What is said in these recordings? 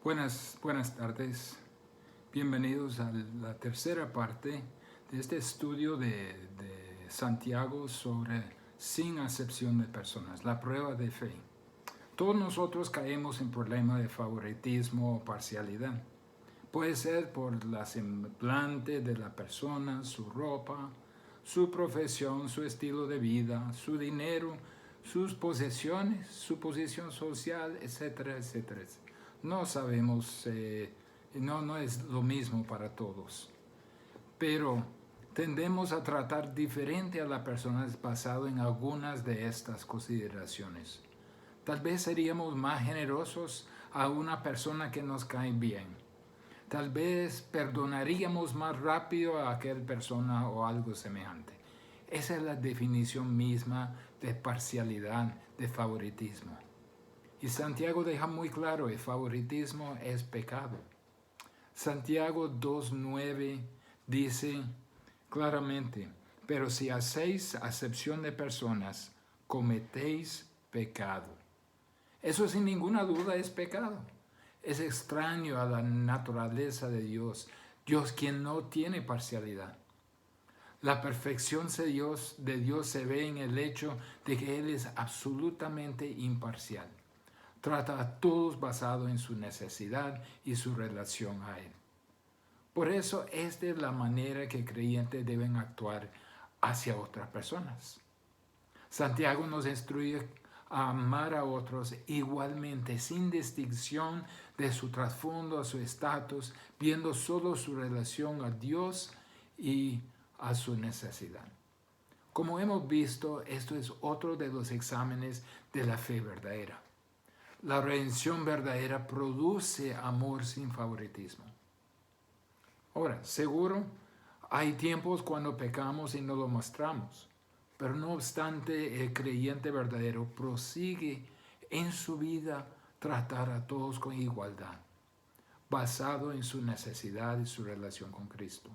Buenas tardes. Bienvenidos a la tercera parte de este estudio de Santiago sobre sin acepción de personas, la prueba de fe. Todos nosotros caemos en problemas de favoritismo o parcialidad. Puede ser por la semblante de la persona, su ropa, su profesión, su estilo de vida, su dinero, sus posesiones, su posición social, etcétera, etcétera. No sabemos, no es lo mismo para todos, pero tendemos a tratar diferente a la persona basado en algunas de estas consideraciones. Tal vez seríamos más generosos a una persona que nos cae bien. Tal vez perdonaríamos más rápido a aquella persona o algo semejante. Esa es la definición misma de parcialidad, de favoritismo. Y Santiago deja muy claro, el favoritismo es pecado. Santiago 2:9 dice claramente, pero si hacéis acepción de personas, cometéis pecado. Eso sin ninguna duda es pecado. Es extraño a la naturaleza de Dios, Dios quien no tiene parcialidad. La perfección de Dios se ve en el hecho de que Él es absolutamente imparcial. Trata a todos basado en su necesidad y su relación a Él. Por eso, esta es la manera que creyentes deben actuar hacia otras personas. Santiago nos instruye a amar a otros igualmente, sin distinción de su trasfondo, a su estatus, viendo solo su relación a Dios y a su necesidad. Como hemos visto, esto es otro de los exámenes de la fe verdadera. La redención verdadera produce amor sin favoritismo. Ahora, seguro, hay tiempos cuando pecamos y no lo mostramos, pero no obstante, el creyente verdadero prosigue en su vida tratar a todos con igualdad, basado en su necesidad y su relación con Cristo.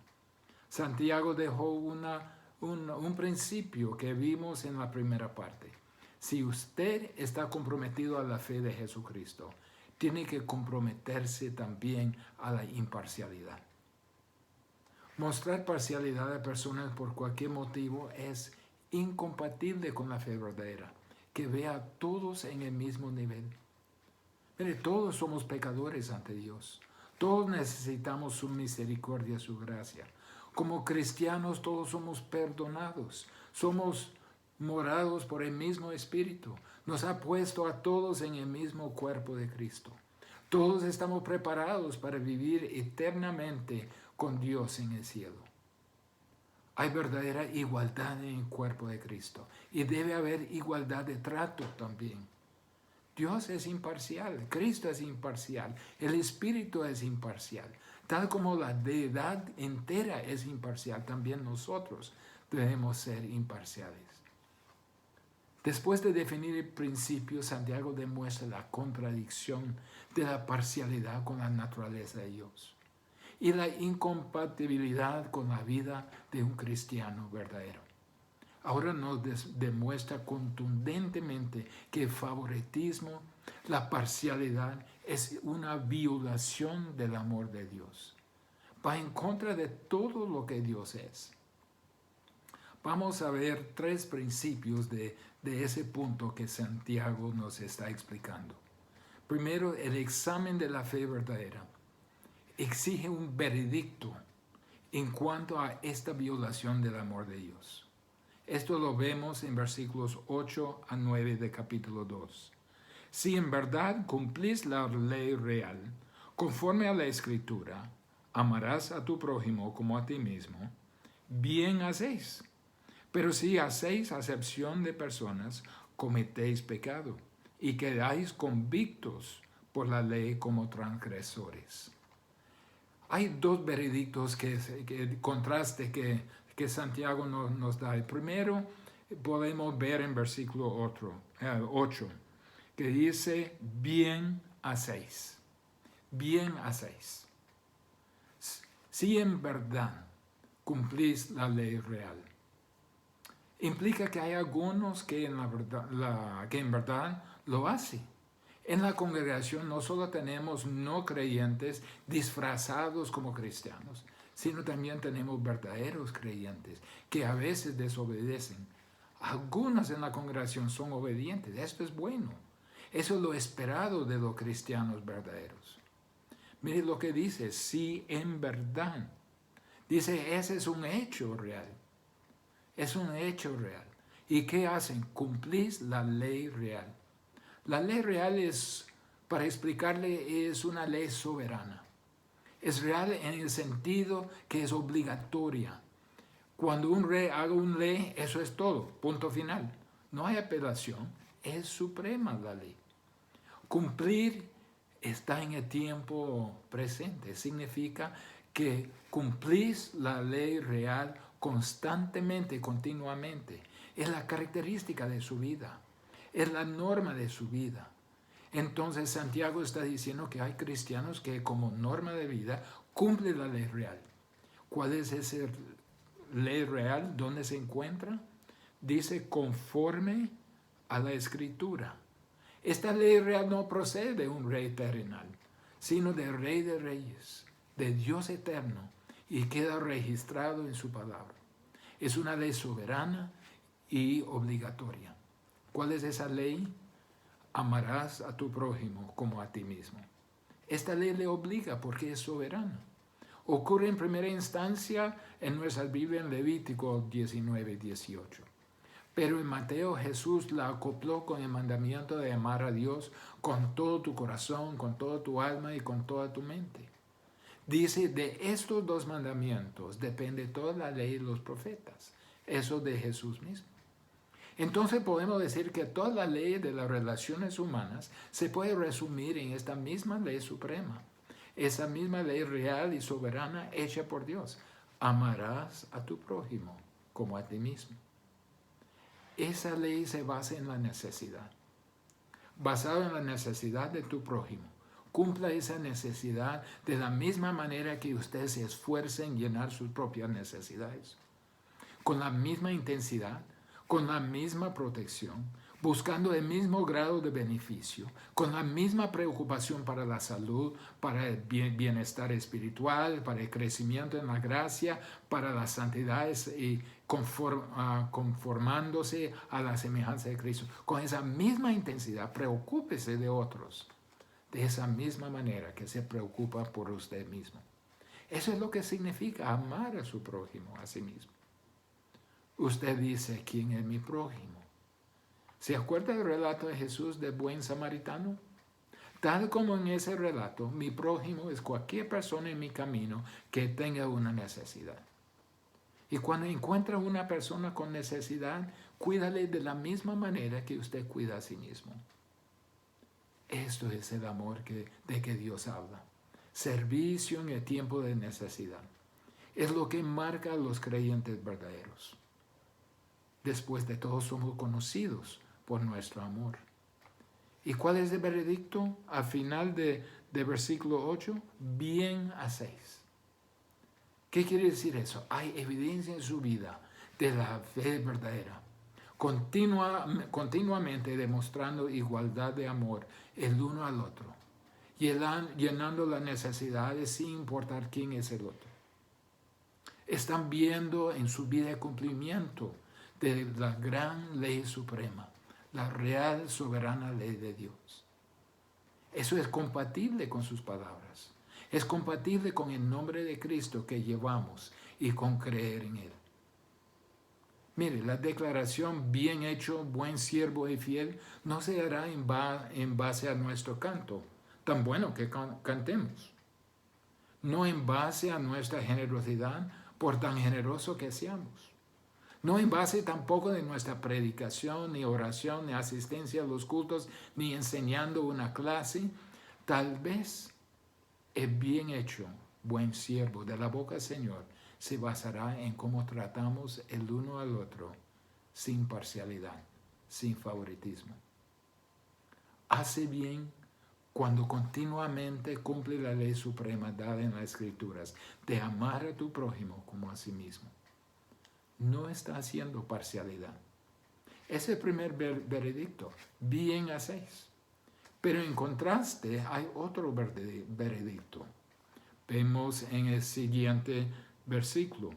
Santiago dejó un principio que vimos en la primera parte. Si usted está comprometido a la fe de Jesucristo, tiene que comprometerse también a la imparcialidad. Mostrar parcialidad a personas por cualquier motivo es incompatible con la fe verdadera, que vea a todos en el mismo nivel. Mire, todos somos pecadores ante Dios. Todos necesitamos su misericordia, su gracia. Como cristianos todos somos perdonados. Somos morados por el mismo Espíritu. Nos ha puesto a todos en el mismo cuerpo de Cristo. Todos estamos preparados para vivir eternamente con Dios en el cielo. Hay verdadera igualdad en el cuerpo de Cristo y debe haber igualdad de trato también. Dios es imparcial, Cristo es imparcial, el Espíritu es imparcial. Tal como la deidad entera es imparcial, también nosotros debemos ser imparciales. Después de definir el principio, Santiago demuestra la contradicción de la parcialidad con la naturaleza de Dios y la incompatibilidad con la vida de un cristiano verdadero. Ahora nos demuestra contundentemente que el favoritismo, la parcialidad, es una violación del amor de Dios. Va en contra de todo lo que Dios es. Vamos a ver tres principios de ese punto que Santiago nos está explicando. Primero, el examen de la fe verdadera exige un veredicto en cuanto a esta violación del amor de Dios. Esto lo vemos en versículos 8 a 9 de capítulo 2. Si en verdad cumplís la ley real, conforme a la Escritura, amarás a tu prójimo como a ti mismo, bien hacéis. Pero si hacéis acepción de personas, cometéis pecado y quedáis convictos por la ley como transgresores. Hay dos veredictos que contraste que Santiago nos da. El primero podemos ver en versículo 8, que dice, bien hacéis. Bien hacéis. Si en verdad cumplís la ley real. Implica que hay algunos que en verdad lo hacen En la congregación no solo tenemos no creyentes disfrazados como cristianos, sino también tenemos verdaderos creyentes que a veces desobedecen. Algunos en la congregación son obedientes. Esto es bueno. Eso es lo esperado de los cristianos verdaderos. Mire lo que dice, sí, en verdad. Dice, ese es un hecho real. Es un hecho real. ¿Y qué hacen? Cumplís la ley real. La ley real es, para explicarle, es una ley soberana. Es real en el sentido que es obligatoria. Cuando un rey haga una ley, eso es todo, punto final. No hay apelación, es suprema la ley. Cumplir está en el tiempo presente. Significa que cumplís la ley real constantemente, continuamente. Es la característica de su vida. Es la norma de su vida. Entonces Santiago está diciendo que hay cristianos que como norma de vida cumplen la ley real. ¿Cuál es esa ley real? ¿Dónde se encuentra? Dice conforme a la Escritura. Esta ley real no procede de un rey terrenal, sino del Rey de Reyes, de Dios eterno, y queda registrado en su palabra. Es una ley soberana y obligatoria. ¿Cuál es esa ley? Amarás a tu prójimo como a ti mismo. Esta ley le obliga porque es soberana. Ocurre en primera instancia en nuestra Biblia en Levítico 19:18. Pero en Mateo Jesús la acopló con el mandamiento de amar a Dios con todo tu corazón, con toda tu alma y con toda tu mente. Dice, de estos dos mandamientos depende toda la ley y los profetas. Eso de Jesús mismo. Entonces podemos decir que toda la ley de las relaciones humanas se puede resumir en esta misma ley suprema. Esa misma ley real y soberana hecha por Dios. Amarás a tu prójimo como a ti mismo. Esa ley se basa en la necesidad. Basado en la necesidad de tu prójimo. Cumpla esa necesidad de la misma manera que usted se esfuerza en llenar sus propias necesidades. Con la misma intensidad, con la misma protección, buscando el mismo grado de beneficio, con la misma preocupación para la salud, para el bienestar espiritual, para el crecimiento en la gracia, para la santidad y conformándose a la semejanza de Cristo. Con esa misma intensidad, preocúpese de otros, de esa misma manera que se preocupa por usted mismo. Eso es lo que significa amar a su prójimo, a sí mismo. Usted dice, ¿quién es mi prójimo? ¿Se acuerda del relato de Jesús del buen samaritano? Tal como en ese relato, mi prójimo es cualquier persona en mi camino que tenga una necesidad. Y cuando encuentra una persona con necesidad, cuídale de la misma manera que usted cuida a sí mismo. Esto es el amor de que Dios habla. Servicio en el tiempo de necesidad. Es lo que marca a los creyentes verdaderos. Después de todo, somos conocidos por nuestro amor. ¿Y cuál es el veredicto? Al final de versículo 8, bien hacéis. ¿Qué quiere decir eso? Hay evidencia en su vida de la fe verdadera. Continuamente demostrando igualdad de amor el uno al otro. Llenando las necesidades sin importar quién es el otro. Están viendo en su vida el cumplimiento de la gran ley suprema, la real soberana ley de Dios. Eso es compatible con sus palabras. Es compatible con el nombre de Cristo que llevamos y con creer en Él. Mire, la declaración bien hecho, buen siervo y fiel no se hará en base a nuestro canto, tan bueno que cantemos. No en base a nuestra generosidad, por tan generoso que seamos. No en base tampoco de nuestra predicación, ni oración, ni asistencia a los cultos, ni enseñando una clase. Tal vez el bien hecho, buen siervo de la boca del Señor se basará en cómo tratamos el uno al otro sin parcialidad, sin favoritismo. Hace bien cuando continuamente cumple la ley suprema dada en las Escrituras de amar a tu prójimo como a sí mismo. No está haciendo parcialidad. Es el primer veredicto. Bien hacéis. Pero en contraste hay otro veredicto. Vemos en el siguiente versículo.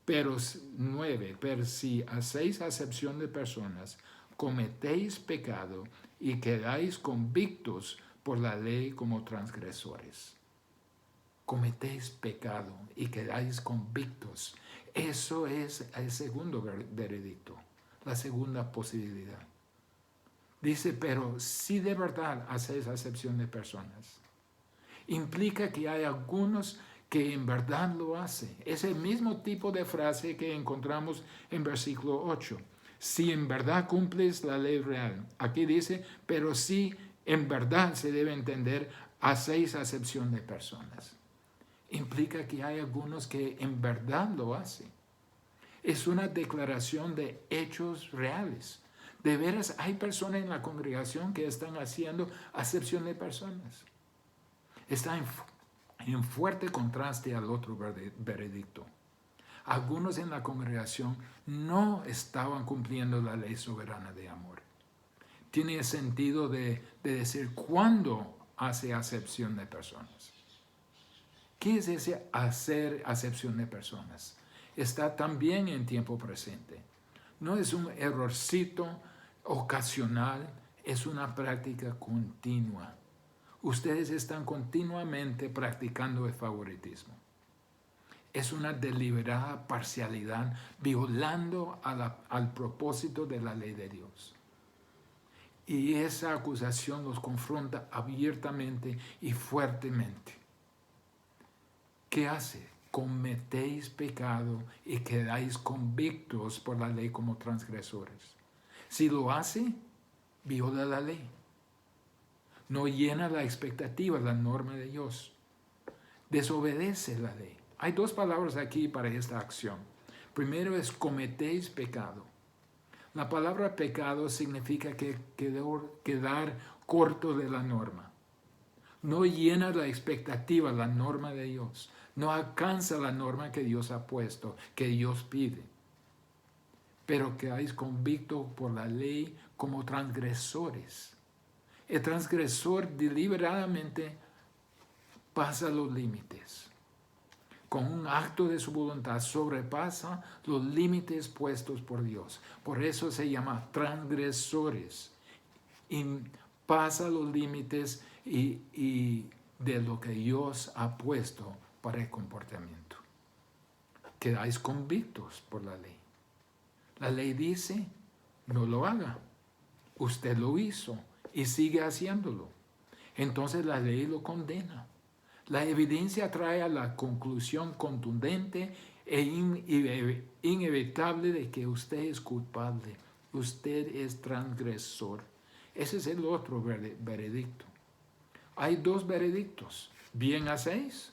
Pero 9, pero si hacéis acepción de personas, cometéis pecado y quedáis convictos por la ley como transgresores. Cometéis pecado y quedáis convictos. Eso es el segundo veredicto, la segunda posibilidad. Dice, pero si de verdad hacéis acepción de personas, implica que hay algunos que en verdad lo hacen. Es el mismo tipo de frase que encontramos en versículo 8. Si en verdad cumples la ley real. Aquí dice, pero si en verdad se debe entender, hacéis acepción de personas. Implica que hay algunos que en verdad lo hacen. Es una declaración de hechos reales. De veras, hay personas en la congregación que están haciendo acepción de personas. Está en fuerte contraste al otro veredicto. Algunos en la congregación no estaban cumpliendo la ley soberana de amor. Tiene el sentido de decir cuándo hace acepción de personas. ¿Qué es ese hacer acepción de personas? Está también en tiempo presente. No es un errorcito ocasional, es una práctica continua. Ustedes están continuamente practicando el favoritismo. Es una deliberada parcialidad violando al propósito de la ley de Dios. Y esa acusación los confronta abiertamente y fuertemente. ¿Qué hace? Cometéis pecado y quedáis convictos por la ley como transgresores. Si lo hace, viola la ley. No llena la expectativa, la norma de Dios. Desobedece la ley. Hay dos palabras aquí para esta acción. Primero es cometéis pecado. La palabra pecado significa que quedar corto de la norma. No llena la expectativa, la norma de Dios. No alcanza la norma que Dios ha puesto, que Dios pide. Pero quedáis convictos por la ley como transgresores. El transgresor deliberadamente pasa los límites. Con un acto de su voluntad sobrepasa los límites puestos por Dios. Por eso se llama transgresores. Y pasa los límites y de lo que Dios ha puesto para el comportamiento. Quedáis convictos por la ley. La ley dice, no lo haga. Usted lo hizo y sigue haciéndolo. Entonces la ley lo condena. La evidencia trae a la conclusión contundente e inevitable de que usted es culpable. Usted es transgresor. Ese es el otro veredicto. Hay dos veredictos. Bien hacéis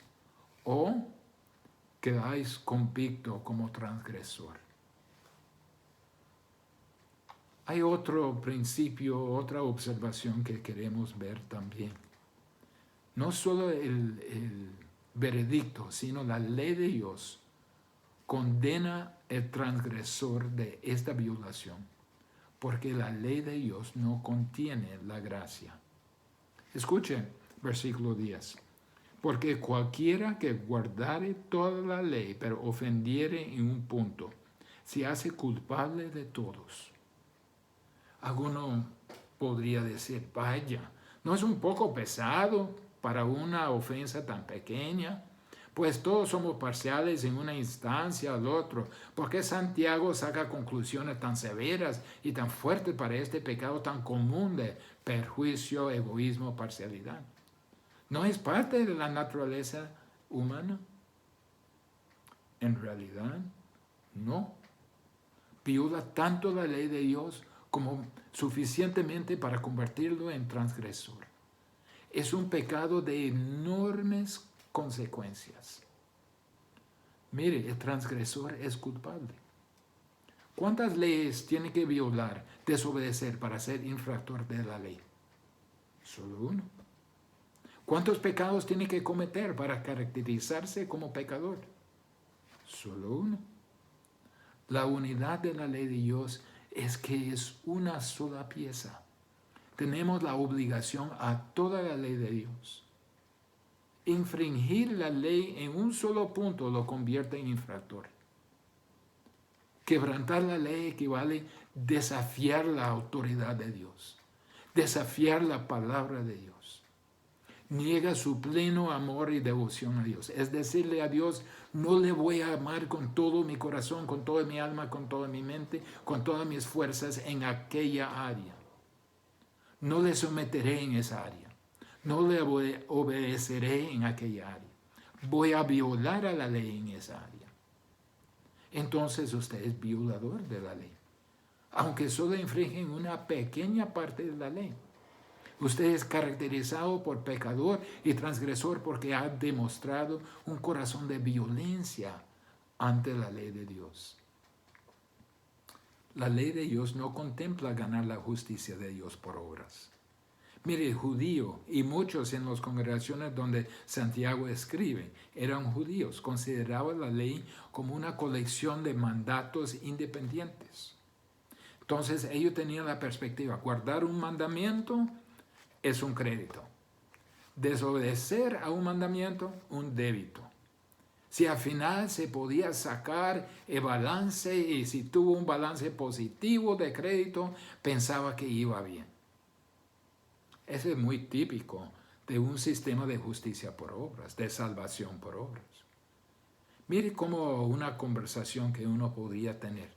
o quedáis convicto como transgresor. Hay otro principio, otra observación que queremos ver también. No solo el veredicto, sino la ley de Dios condena el transgresor de esta violación, porque la ley de Dios no contiene la gracia. Escuchen, versículo 10. Porque cualquiera que guardare toda la ley, pero ofendiere en un punto, se hace culpable de todos. Alguno podría decir, vaya, ¿no es un poco pesado para una ofensa tan pequeña? Pues todos somos parciales en una instancia al otro. ¿Por qué Santiago saca conclusiones tan severas y tan fuertes para este pecado tan común de perjuicio, egoísmo, parcialidad? ¿No es parte de la naturaleza humana? En realidad, no. Viola tanto la ley de Dios como suficientemente para convertirlo en transgresor. Es un pecado de enormes consecuencias. Mire, el transgresor es culpable. ¿Cuántas leyes tiene que violar, desobedecer para ser infractor de la ley? Solo uno. ¿Cuántos pecados tiene que cometer para caracterizarse como pecador? Solo uno. La unidad de la ley de Dios es que es una sola pieza. tenemos la obligación a toda la ley de Dios. Infringir la ley en un solo punto lo convierte en infractor. Quebrantar la ley equivale a desafiar la autoridad de Dios, desafiar la palabra de Dios. Niega su pleno amor y devoción a Dios. Es decirle a Dios, no le voy a amar con todo mi corazón, con toda mi alma, con toda mi mente, con todas mis fuerzas en aquella área. No le someteré en esa área. No le obedeceré en aquella área. Voy a violar a la ley en esa área. Entonces usted es violador de la ley. Aunque solo infringen una pequeña parte de la ley. Usted es caracterizado por pecador y transgresor porque ha demostrado un corazón de violencia ante la ley de Dios. La ley de Dios no contempla ganar la justicia de Dios por obras. Mire, el judío y muchos en las congregaciones donde Santiago escribe eran judíos, consideraban la ley como una colección de mandatos independientes. Entonces ellos tenían la perspectiva, guardar un mandamiento es un crédito. Desobedecer a un mandamiento, un débito. Si al final se podía sacar el balance y si tuvo un balance positivo de crédito, pensaba que iba bien. Eso es muy típico de un sistema de justicia por obras, de salvación por obras. Mire cómo una conversación que uno podría tener.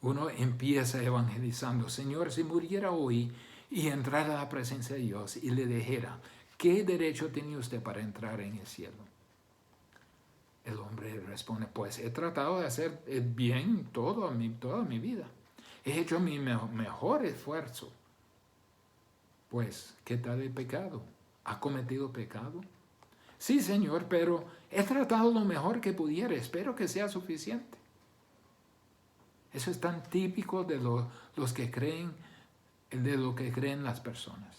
Uno empieza evangelizando, Señor, si muriera hoy y entrara a la presencia de Dios y le dijera, ¿qué derecho tiene usted para entrar en el cielo? El hombre responde, pues he tratado de hacer bien toda mi vida. He hecho mi mejor esfuerzo. Pues, ¿qué tal el pecado? ¿Ha cometido pecado? Sí, Señor, pero he tratado lo mejor que pudiera. Espero que sea suficiente. Eso es tan típico de los que creen, de lo que creen las personas.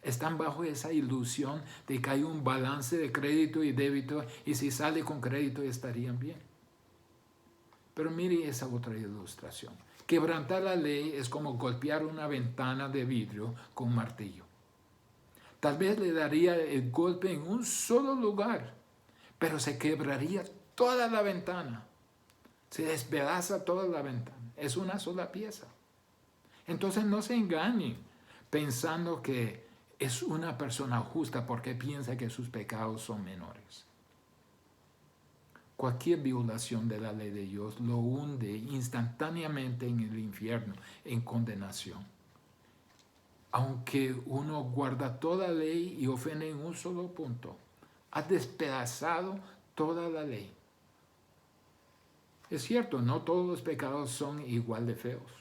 Están bajo esa ilusión de que hay un balance de crédito y débito y si sale con crédito estarían bien. Pero mire esa otra ilustración. Quebrantar la ley es como golpear una ventana de vidrio con un martillo. Tal vez le daría el golpe en un solo lugar, pero se quebraría toda la ventana. Se despedaza toda la ventana. Es una sola pieza. Entonces no se engañen pensando que es una persona justa porque piensa que sus pecados son menores. Cualquier violación de la ley de Dios lo hunde instantáneamente en el infierno, en condenación. Aunque uno guarda toda la ley y ofende en un solo punto, ha despedazado toda la ley. Es cierto, no todos los pecados son igual de feos.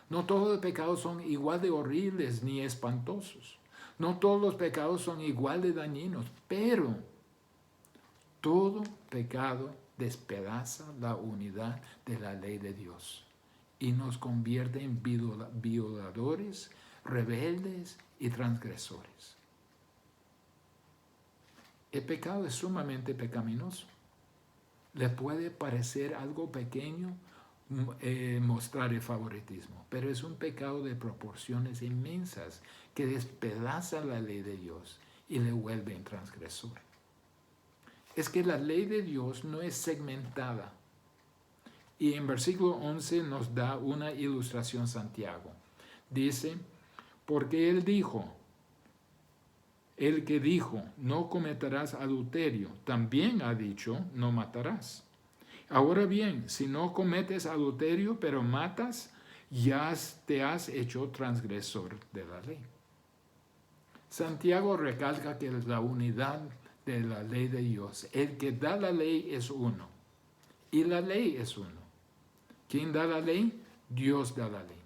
No todos los pecados son igual de horribles ni espantosos. No todos los pecados son igual de dañinos, pero todo pecado despedaza la unidad de la ley de Dios y nos convierte en violadores, rebeldes y transgresores. El pecado es sumamente pecaminoso. Le puede parecer algo pequeño mostrar el favoritismo, pero es un pecado de proporciones inmensas que despedaza la ley de Dios y le vuelve en transgresor. Es que la ley de Dios no es segmentada. Y en versículo 11 nos da una ilustración Santiago. Dice, porque él dijo, el que dijo, no cometerás adulterio, también ha dicho, no matarás. Ahora bien, si no cometes adulterio, pero matas, ya te has hecho transgresor de la ley. Santiago recalca que la unidad de la ley de Dios, el que da la ley es uno, y la ley es uno. ¿Quién da la ley? Dios da la ley.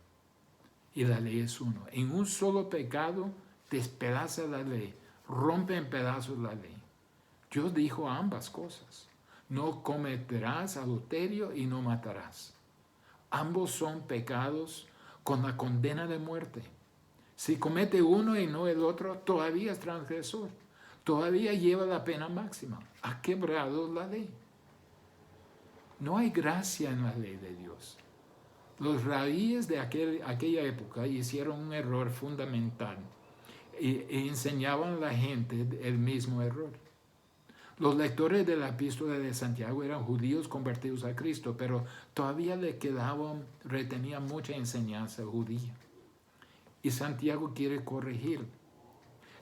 Y la ley es uno. En un solo pecado despedaza la ley, rompe en pedazos la ley. Dios dijo ambas cosas. No cometerás adulterio y no matarás. Ambos son pecados con la condena de muerte. Si comete uno y no el otro, todavía es transgresor. Todavía lleva la pena máxima. Ha quebrado la ley. No hay gracia en la ley de Dios. Los raíces de aquella época hicieron un error fundamental y enseñaban a la gente el mismo error. Los lectores de la epístola de Santiago eran judíos convertidos a Cristo, pero todavía retenían mucha enseñanza judía. Y Santiago quiere corregir.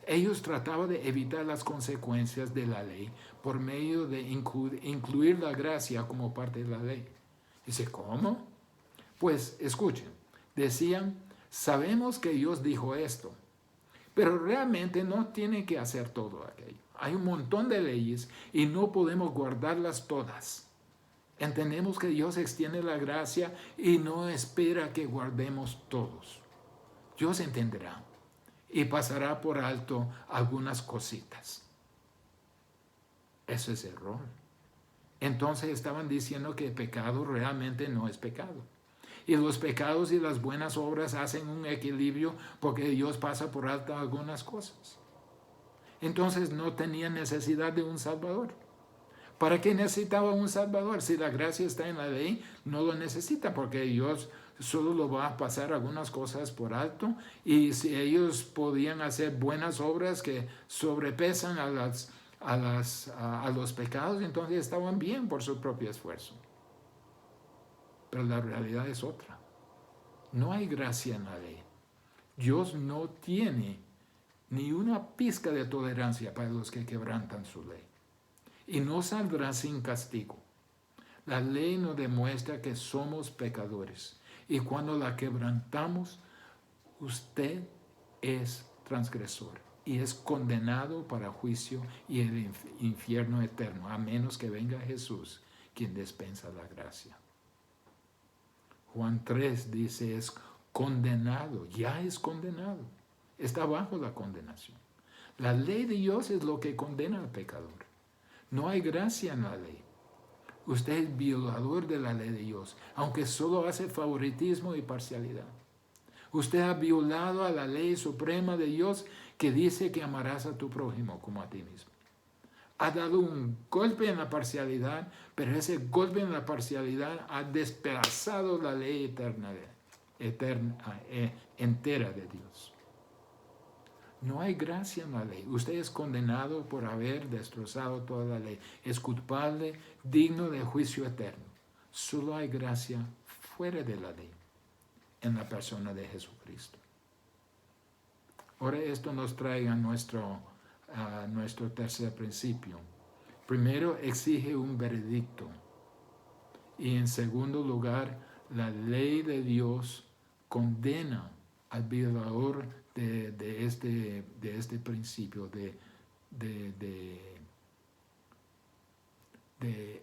Ellos trataban de evitar las consecuencias de la ley por medio de incluir la gracia como parte de la ley. Dice, ¿cómo? Pues escuchen, decían, sabemos que Dios dijo esto, pero realmente no tiene que hacer todo aquello. Hay un montón de leyes y no podemos guardarlas todas. Entendemos que Dios extiende la gracia y no espera que guardemos todos. Dios entenderá y pasará por alto algunas cositas. Eso es error. Entonces estaban diciendo que el pecado realmente no es pecado. Y los pecados y las buenas obras hacen un equilibrio porque Dios pasa por alto algunas cosas. Entonces no tenía necesidad de un Salvador. ¿Para qué necesitaba un Salvador? Si la gracia está en la ley, no lo necesita porque Dios solo lo va a pasar algunas cosas por alto. Y si ellos podían hacer buenas obras que sobrepesan a los pecados, entonces estaban bien por su propio esfuerzo. Pero la realidad es otra. No hay gracia en la ley. Dios no tiene ni una pizca de tolerancia para los que quebrantan su ley. Y no saldrá sin castigo. La ley nos demuestra que somos pecadores. Y cuando la quebrantamos, usted es transgresor y es condenado para juicio y el infierno eterno, a menos que venga Jesús, quien dispensa la gracia. Juan 3 dice, es condenado, ya es condenado. Está bajo la condenación. La ley de Dios es lo que condena al pecador. No hay gracia en la ley. Usted es violador de la ley de Dios, aunque solo hace favoritismo y parcialidad. Usted ha violado a la ley suprema de Dios que dice que amarás a tu prójimo como a ti mismo. Ha dado un golpe en la parcialidad, pero ese golpe en la parcialidad ha despedazado la ley entera de Dios. No hay gracia en la ley. Usted es condenado por haber destrozado toda la ley. Es culpable, digno de juicio eterno. Solo hay gracia fuera de la ley, en la persona de Jesucristo. Ahora esto nos trae a nuestro tercer principio. Primero, exige un veredicto. Y en segundo lugar, la ley de Dios condena al violador de este principio, de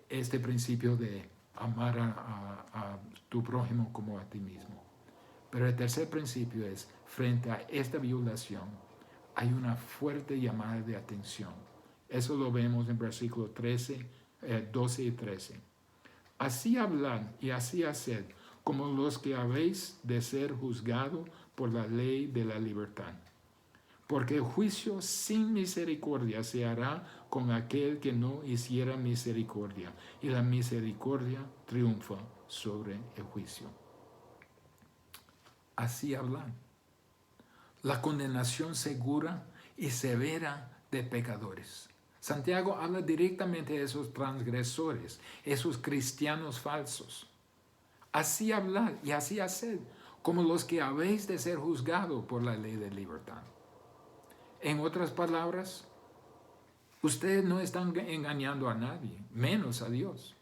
este principio de amar a tu prójimo como a ti mismo. Pero el tercer principio es, frente a esta violación, hay una fuerte llamada de atención. Eso lo vemos en versículos 12 y 13. Así hablad y así haced, como los que habéis de ser juzgados por la ley de la libertad. Porque el juicio sin misericordia se hará con aquel que no hiciera misericordia, y la misericordia triunfa sobre el juicio. Así hablan. La condenación segura y severa de pecadores. Santiago habla directamente de esos transgresores, esos cristianos falsos. Así hablad y así haced, como los que habéis de ser juzgados por la ley de libertad. En otras palabras, ustedes no están engañando a nadie, menos a Dios.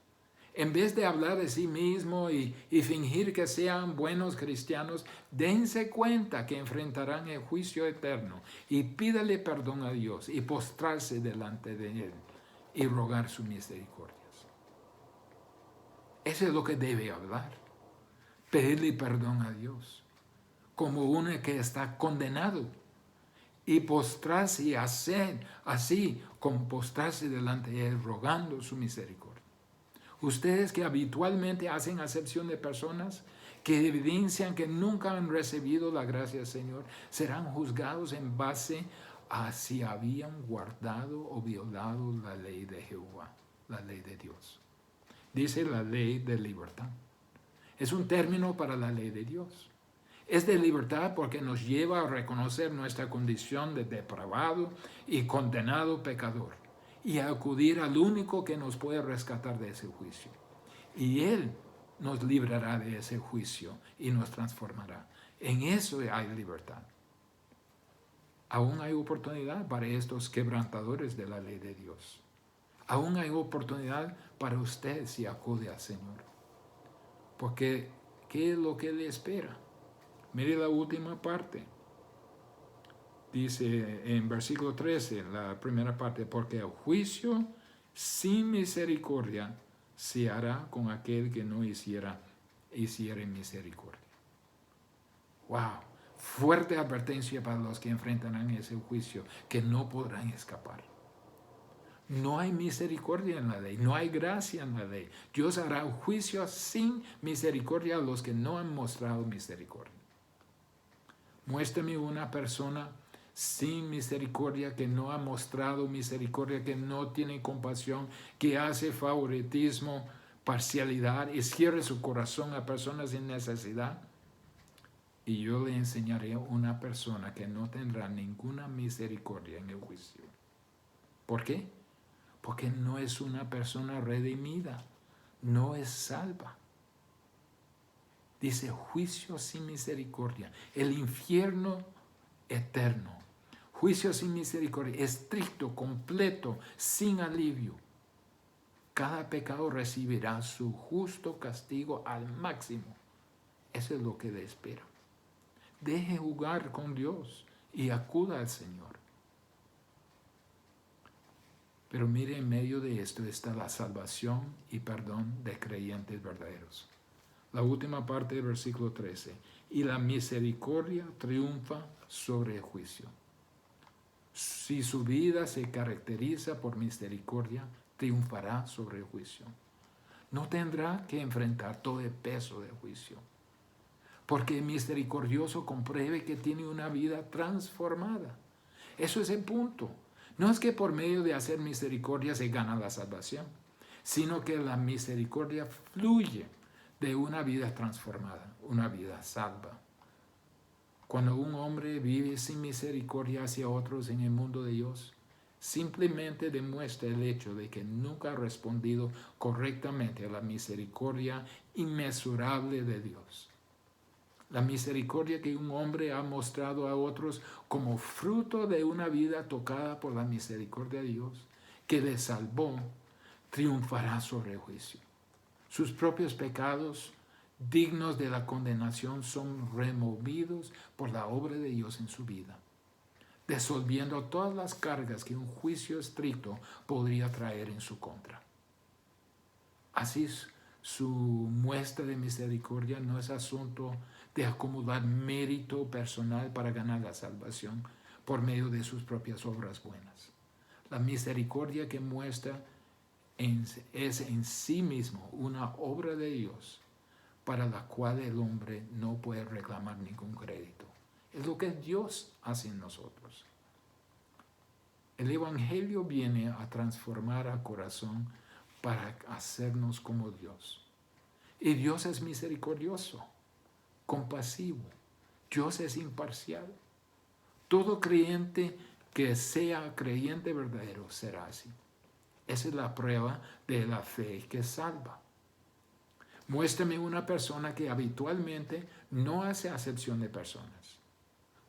En vez de hablar de sí mismo y fingir que sean buenos cristianos, dense cuenta que enfrentarán el juicio eterno y pídale perdón a Dios y postrarse delante de Él y rogar sus misericordias. Eso es lo que debe hablar. Pedirle perdón a Dios como uno que está condenado y postrarse y hacer así como postrarse delante de Él rogando su misericordia. Ustedes que habitualmente hacen acepción de personas que evidencian que nunca han recibido la gracia del Señor, serán juzgados en base a si habían guardado o violado la ley de Jehová, la ley de Dios. Dice la ley de libertad. Es un término para la ley de Dios. Es de libertad porque nos lleva a reconocer nuestra condición de depravado y condenado pecador y a acudir al único que nos puede rescatar de ese juicio. Y Él nos librará de ese juicio y nos transformará. En eso hay libertad. Aún hay oportunidad para estos quebrantadores de la ley de Dios. Aún hay oportunidad para usted si acude al Señor. Porque, ¿qué es lo que le espera? Mire la última parte. Dice en versículo 13, la primera parte, porque el juicio sin misericordia se hará con aquel que no hiciera misericordia. ¡Wow! Fuerte advertencia para los que enfrentarán ese juicio, que no podrán escapar. No hay misericordia en la ley, no hay gracia en la ley. Dios hará juicio sin misericordia a los que no han mostrado misericordia. Muéstrame una persona sin misericordia, que no ha mostrado misericordia, que no tiene compasión, que hace favoritismo, parcialidad y cierre su corazón a personas en necesidad. Y yo le enseñaré a una persona que no tendrá ninguna misericordia en el juicio. ¿Por qué? Porque no es una persona redimida, no es salva. Dice juicio sin misericordia, el infierno eterno. Juicio sin misericordia, estricto, completo, sin alivio. Cada pecado recibirá su justo castigo al máximo. Eso es lo que le espera. Deje jugar con Dios y acuda al Señor. Pero mire, en medio de esto está la salvación y perdón de creyentes verdaderos. La última parte del versículo 13. Y la misericordia triunfa sobre el juicio. Si su vida se caracteriza por misericordia, triunfará sobre el juicio. No tendrá que enfrentar todo el peso del juicio, porque el misericordioso compruebe que tiene una vida transformada. Eso es el punto. No es que por medio de hacer misericordia se gana la salvación, sino que la misericordia fluye de una vida transformada, una vida salva. Cuando un hombre vive sin misericordia hacia otros en el mundo de Dios, simplemente demuestra el hecho de que nunca ha respondido correctamente a la misericordia inmesurable de Dios. La misericordia que un hombre ha mostrado a otros como fruto de una vida tocada por la misericordia de Dios, que le salvó, triunfará sobre el juicio. Sus propios pecados, dignos de la condenación, son removidos por la obra de Dios en su vida, disolviendo todas las cargas que un juicio estricto podría traer en su contra. Así es, su muestra de misericordia no es asunto de acumular mérito personal para ganar la salvación por medio de sus propias obras buenas. La misericordia que muestra es en sí mismo una obra de Dios para la cual el hombre no puede reclamar ningún crédito. Es lo que Dios hace en nosotros. El Evangelio viene a transformar al corazón para hacernos como Dios. Y Dios es misericordioso, compasivo. Dios es imparcial. Todo creyente que sea creyente verdadero será así. Esa es la prueba de la fe que salva. Muéstrame una persona que habitualmente no hace acepción de personas.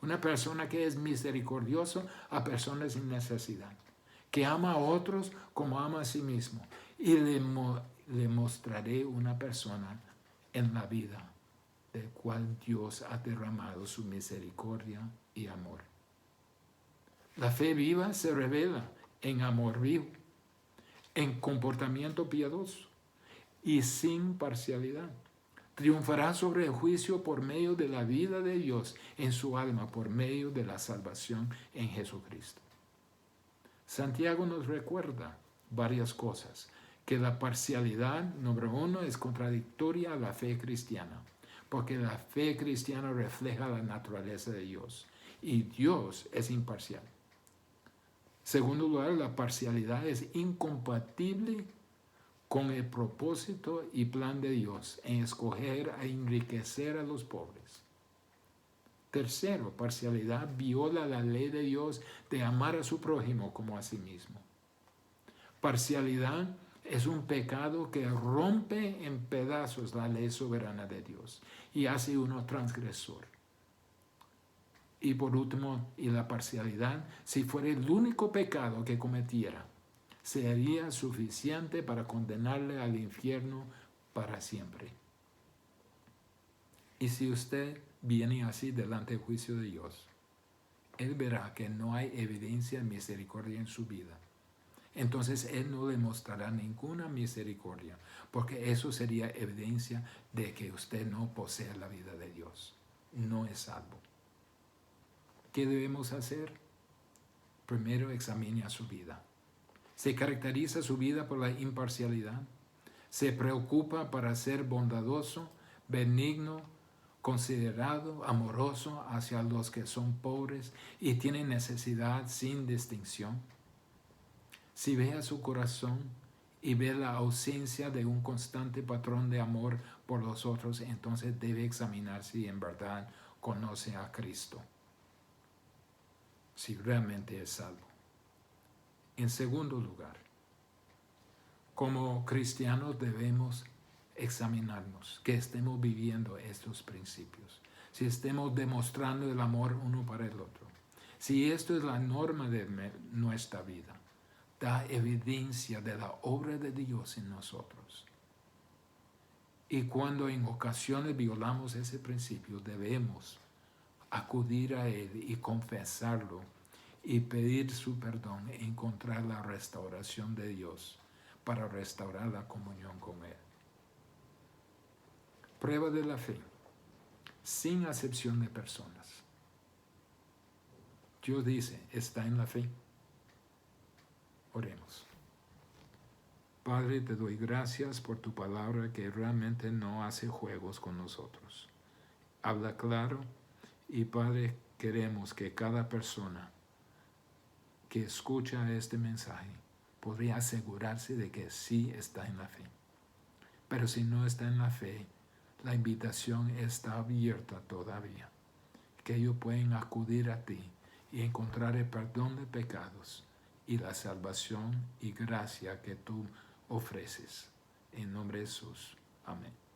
Una persona que es misericordioso a personas en necesidad, que ama a otros como ama a sí mismo. Y le mostraré una persona en la vida del cual Dios ha derramado su misericordia y amor. La fe viva se revela en amor vivo, en comportamiento piadoso y sin parcialidad. Triunfará sobre el juicio por medio de la vida de Dios en su alma, por medio de la salvación en Jesucristo. Santiago nos recuerda varias cosas, que la parcialidad, número uno, es contradictoria a la fe cristiana, porque la fe cristiana refleja la naturaleza de Dios, y Dios es imparcial. Segundo lugar, la parcialidad es incompatible con el propósito y plan de Dios en escoger a enriquecer a los pobres. Tercero, parcialidad viola la ley de Dios de amar a su prójimo como a sí mismo. Parcialidad es un pecado que rompe en pedazos la ley soberana de Dios y hace uno transgresor. Y por último, y la parcialidad, si fuera el único pecado que cometiera, sería suficiente para condenarle al infierno para siempre. Y si usted viene así delante del juicio de Dios, Él verá que no hay evidencia de misericordia en su vida. Entonces Él no le mostrará ninguna misericordia, porque eso sería evidencia de que usted no posee la vida de Dios. No es salvo. ¿Qué debemos hacer? Primero examine a su vida. ¿Se caracteriza su vida por la imparcialidad? ¿Se preocupa para ser bondadoso, benigno, considerado, amoroso hacia los que son pobres y tienen necesidad sin distinción? Si ve a su corazón y ve la ausencia de un constante patrón de amor por los otros, entonces debe examinar si en verdad conoce a Cristo, si realmente es salvo. En segundo lugar, como cristianos debemos examinarnos, que estemos viviendo estos principios, si estemos demostrando el amor uno para el otro, si esto es la norma de nuestra vida, da evidencia de la obra de Dios en nosotros. Y cuando en ocasiones violamos ese principio, debemos acudir a Él y confesarlo y pedir su perdón e encontrar la restauración de Dios para restaurar la comunión con Él. Prueba de la fe, sin acepción de personas. Dios dice, está en la fe. Oremos. Padre, te doy gracias por tu palabra que realmente no hace juegos con nosotros. Habla claro y Padre, queremos que cada persona que escucha este mensaje podría asegurarse de que sí está en la fe. Pero si no está en la fe, la invitación está abierta todavía. Que ellos pueden acudir a ti y encontrar el perdón de pecados y la salvación y gracia que tú ofreces. En nombre de Jesús. Amén.